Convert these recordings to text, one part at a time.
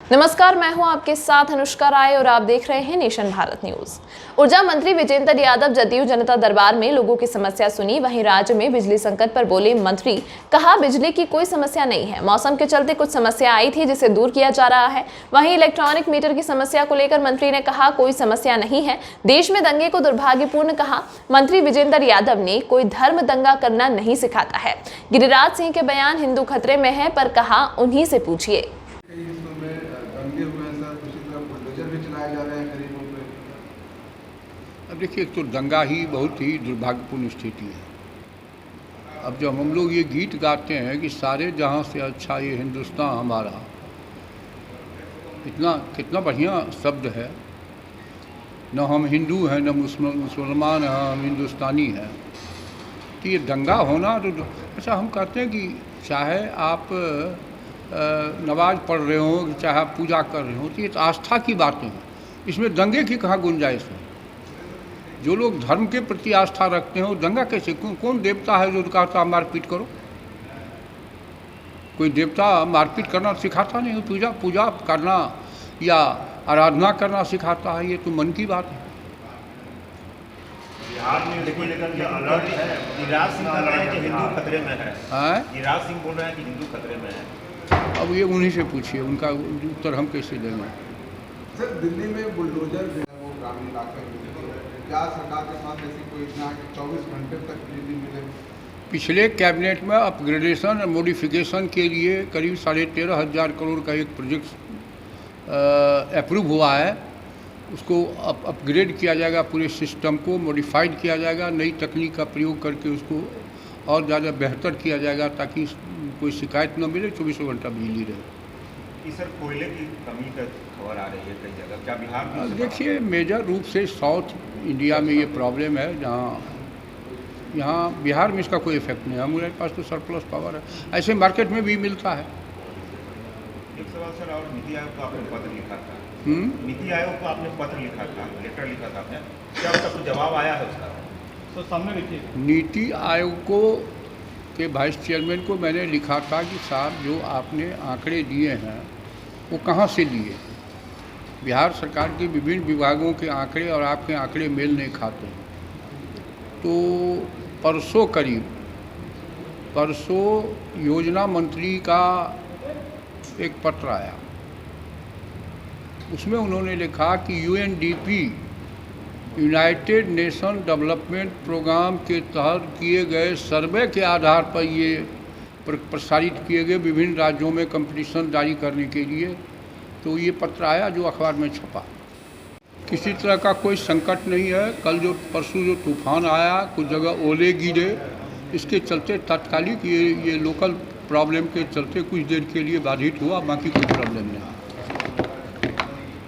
नमस्कार, मैं हूं आपके साथ अनुष्का राय और आप देख रहे हैं नेशन भारत न्यूज। ऊर्जा मंत्री विजेंद्र यादव जदयू जनता दरबार में लोगों की समस्या सुनी। वहीं राज्य में बिजली संकट पर बोले मंत्री, कहा बिजली की कोई समस्या नहीं है, मौसम के चलते कुछ समस्या आई थी जिसे दूर किया जा रहा है। वहीं इलेक्ट्रॉनिक मीटर की समस्या को लेकर मंत्री ने कहा कोई समस्या नहीं है, देश में दंगे को दुर्भाग्यपूर्ण कहा। मंत्री विजेंद्र यादव ने कोई धर्म दंगा करना नहीं सिखाता है। गिरिराज सिंह के बयान हिंदू खतरे में है पर कहा उन्हीं से पूछिए। अब देखिए, एक तो दंगा ही बहुत ही दुर्भाग्यपूर्ण स्थिति है। अब जब हम लोग ये गीत गाते हैं कि सारे जहां से अच्छा ये हिंदुस्तान हमारा, कितना बढ़िया शब्द है। न हम हिंदू हैं, न मुसलमान हैं, हम हिंदुस्तानी हैं। तो ये दंगा होना तो अच्छा, हम कहते हैं कि चाहे आप नमाज पढ़ रहे हो, चाहे आप पूजा कर रहे हो, तो ये तो आस्था की बातें हैं, इसमें दंगे की कहाँ गुंजाइश है। जो लोग धर्म के प्रति आस्था रखते हैं वो दंगा कैसे, कौन देवता है जो कहता है मारपीट करो? कोई देवता मारपीट करना सिखाता नहीं, पूजा करना या आराधना करना सिखाता है। ये तो मन की बात है। बिहार में देखो लेकर के अलर्ट है। गिरिराज सिंह बोल रहे हैं कि हिंदू खतरे में है। गिरिराज सिंह बोल रहे हैं कि हिंदू खतरे में है। अब ये उन्हीं से पूछिए, उनका उत्तर हम कैसे देंगे। सर, दिल्ली में बुलडोजर जो है वो ग्रामीण इलाके में, क्या सरकार के साथ ऐसी कोई योजना है कि 24 घंटे तक बिजली मिले? पिछले कैबिनेट में अपग्रेडेशन और मॉडिफिकेशन के लिए करीब 13,500 करोड़ का एक प्रोजेक्ट अप्रूव हुआ है। उसको अपग्रेड किया जाएगा, पूरे सिस्टम को मॉडिफाइड किया जाएगा, नई तकनीक का प्रयोग करके उसको और ज़्यादा बेहतर किया जाएगा ताकि कोई शिकायत न मिले, 24 घंटा बिजली रहे। सर, कोयले की कमी का खबर आ रही है कई जगह, क्या बिहार में? देखिए, मेजर रूप से साउथ इंडिया में ये प्रॉब्लम है, यहाँ बिहार में इसका कोई इफेक्ट नहीं है। हमारे पास तो सरप्लस पावर है, ऐसे मार्केट में भी मिलता है। एक सवाल सर, और नीति आयोग को आपने पत्र लिखा था। नीति आयोग को आपने पत्र लिखा था, लेटर लिखा था आपने, क्या उसका कुछ जवाब आया है उसका? तो सामने लिखिए। नीति आयोग के वाइस चेयरमैन को मैंने लिखा था कि साहब जो आपने आंकड़े दिए हैं वो कहाँ से लिए? बिहार सरकार के विभिन्न विभागों के आंकड़े और आपके आंकड़े मेल नहीं खाते। तो परसों योजना मंत्री का एक पत्र आया, उसमें उन्होंने लिखा कि UNDP United Nation development programme के तहत किए गए सर्वे के आधार पर ये प्रसारित किए गए विभिन्न राज्यों में कंपटीशन जारी करने के लिए। तो ये पत्र आया जो अखबार में छपा। किसी तरह का कोई संकट नहीं है। परसों जो तूफान आया, कुछ जगह ओले गिरे, इसके चलते तात्कालिक ये लोकल प्रॉब्लम के चलते कुछ देर के लिए बाधित हुआ, बाकी कोई प्रॉब्लम नहीं।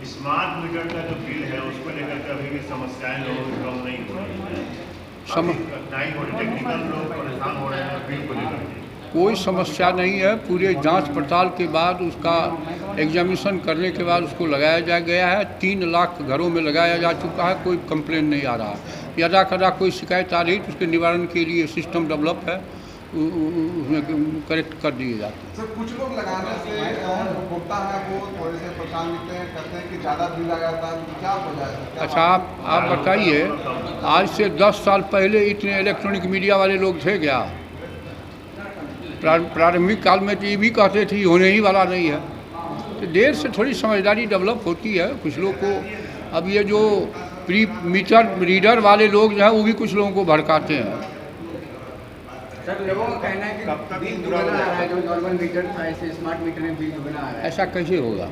स्मार्ट मीटर का जो बिल है उसको लेकर के अभी भी समस्याएं लोगों की कम नहीं हो रही है, टेक्निकल लोग परेशान हो रहे हैं बिल को लेकर के। कोई समस्या नहीं है। पूरे जांच पड़ताल के बाद उसका एग्जामिनेशन करने के बाद उसको लगाया गया है। 3 लाख घरों में लगाया जा चुका है, कोई कंप्लेन नहीं आ रहा। यदा कदा कोई शिकायत आ रही तो उसके निवारण के लिए सिस्टम डेवलप है, उसमें करेक्ट कर दिए जाते हैं। सर, कुछ लोग लगाने से उपभोक्ता है वो थोड़े से परेशान होते हैं, कहते हैं कि ज़्यादा बिल आ जाता है, क्या हो जाएगा? अच्छा, आप बताइए, आज से 10 साल पहले इतने इलेक्ट्रॉनिक मीडिया वाले लोग थे क्या? प्रारंभिक काल में तो ये भी कहते थे होने ही वाला नहीं है। तो देर से थोड़ी समझदारी डेवलप होती है कुछ लोग को। अब ये जो प्री मीटर रीडर वाले लोग जो हैं वो भी कुछ लोगों को भड़काते हैं। सर, लोगों का कहना है कि बिल दुगना आ रहा है, जो नॉर्मल मीटर था ऐसे स्मार्ट मीटर में बिल दुगना आ रहा है। ऐसा कैसे होगा?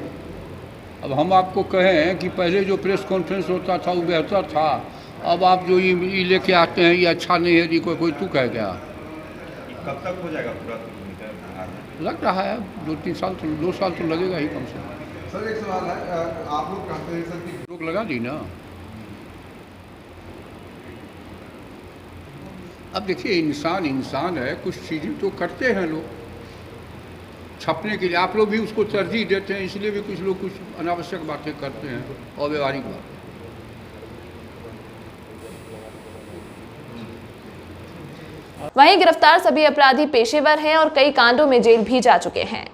अब हम आपको कहें कि पहले जो प्रेस कॉन्फ्रेंस होता था वो बेहतर था, अब आप जो ये लेके आते हैं ये अच्छा नहीं है, जी कोई तू कह गया। कब तक हो जाएगा पूरा मीटर बिहार में? लग रहा है 2 साल तो लगेगा ही कम से कम। सर, एक सवाल है, आप लोग कहते हैं सर कि लोग लगा दी ना। अब देखिए, इंसान है, कुछ चीज़ें तो करते हैं लोग छपने के लिए। आप लोग भी उसको तरजीह देते हैं, इसलिए भी कुछ लोग कुछ अनावश्यक बातें करते हैं और व्यवहारिक बातें। वहीं गिरफ्तार सभी अपराधी पेशेवर हैं और कई कांडों में जेल भी जा चुके हैं।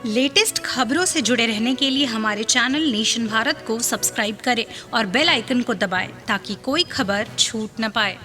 लेटेस्ट खबरों से जुड़े रहने के लिए हमारे चैनल नेशन भारत को सब्सक्राइब करें और बेल आइकन को दबाएं ताकि कोई खबर छूट न पाए।